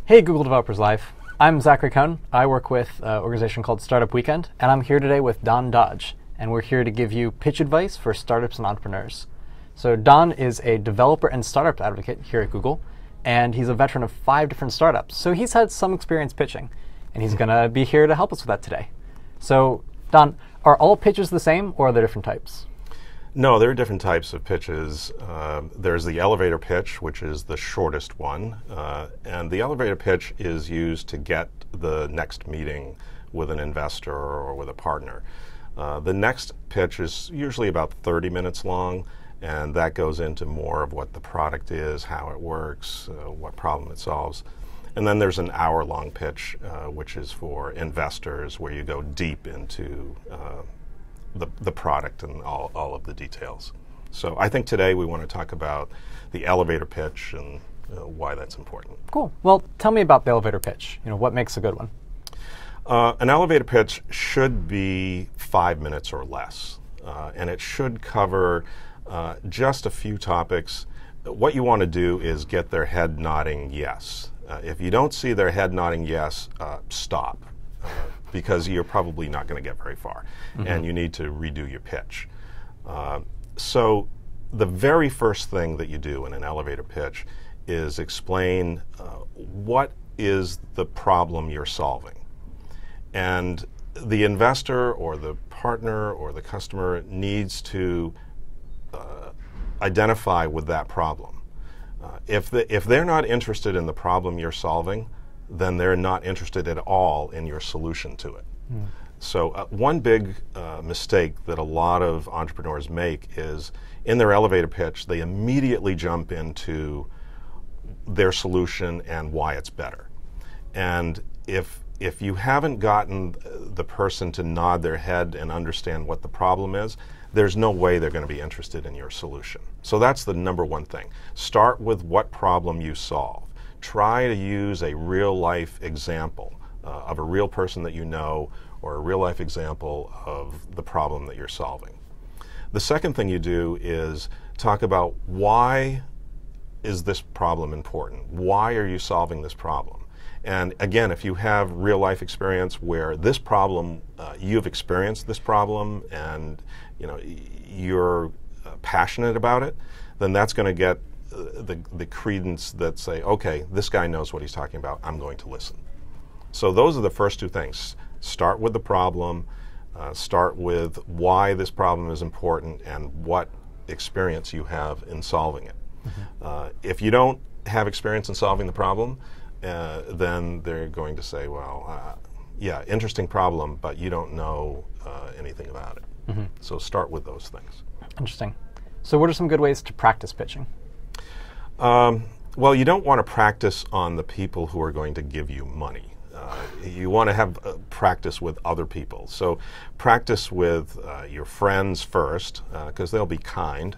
Hey Google Developers Live, I'm Zachary Cohn. I work with an organization called Startup Weekend, and I'm here today with Don Dodge, and we're here to give you pitch advice for startups and entrepreneurs. So Don is a developer and startup advocate here at Google, and he's a veteran of 5 different startups, so he's had some experience pitching, and he's going to be here to help us with that today. So Don, are all pitches the same, or are there different types? No, there are different types of pitches. There's the elevator pitch, which is the shortest one. And the elevator pitch is used to get the next meeting with an investor or with a partner. The next pitch is usually about 30 minutes long, and that goes into more of what the product is, how it works, what problem it solves. And then there's an hour-long pitch, which is for investors, where you go deep into the product and all of the details. So I think today we want to talk about the elevator pitch and why that's important. Cool. Well, tell me about the elevator pitch. What makes a good one? An elevator pitch should be 5 minutes or less, and it should cover just a few topics. What you want to do is get their head nodding yes. If you don't see their head nodding yes, stop. Because you're probably not going to get very far, and you need to redo your pitch. So the very first thing that you do in an elevator pitch is explain what is the problem you're solving. And the investor or the partner or the customer needs to identify with that problem. If they're not interested in the problem you're solving, then they're not interested at all in your solution to it. So one big mistake that a lot of entrepreneurs make is in their elevator pitch, they immediately jump into their solution and why it's better. And if you haven't gotten the person to nod their head and understand what the problem is, there's no way they're going to be interested in your solution. So that's the number one thing. Start with what problem you solve. Try to use a real-life example of a real person that you know, or a real-life example of the problem that you're solving. The second thing you do is talk about why is this problem important? Why are you solving this problem? And again, if you have real-life experience where this problem, you've experienced this problem and you're passionate about it, then that's going to get the credence that say, okay, this guy knows what he's talking about, I'm going to listen. So those are the first two things. Start with the problem, start with why this problem is important and what experience you have in solving it. If you don't have experience in solving the problem, then they're going to say, well, yeah, interesting problem, but you don't know anything about it. So start with those things. Interesting. So what are some good ways to practice pitching? Well, you don't want to practice on the people who are going to give you money. You want to have practice with other people. So practice with your friends first, because they'll be kind.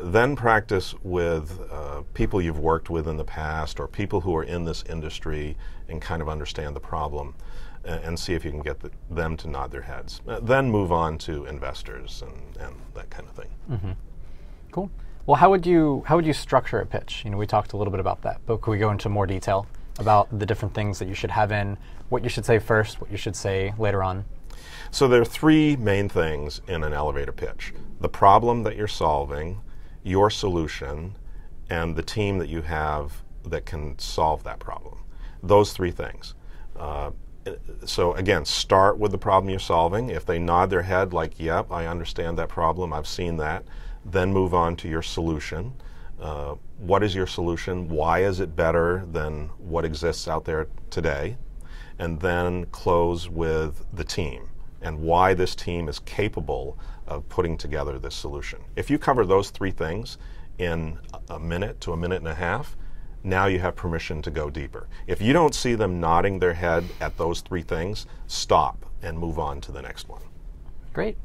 Then practice with people you've worked with in the past or people who are in this industry and kind of understand the problem and see if you can get them to nod their heads. Then move on to investors and that kind of thing. Cool. Well, how would you structure a pitch? We talked a little bit about that, but could we go into more detail about the different things that you should have in, what you should say first, what you should say later on? So there are 3 main things in an elevator pitch: the problem that you're solving, your solution, and the team that you have that can solve that problem. Those 3 things. So again, start with the problem you're solving. If they nod their head like, yep, I understand that problem, I've seen that, then move on to your solution. What is your solution? Why is it better than what exists out there today? And then close with the team and why this team is capable of putting together this solution. If you cover those 3 things in a minute to a minute and a half, now you have permission to go deeper. If you don't see them nodding their head at those 3 things, stop and move on to the next one. Great.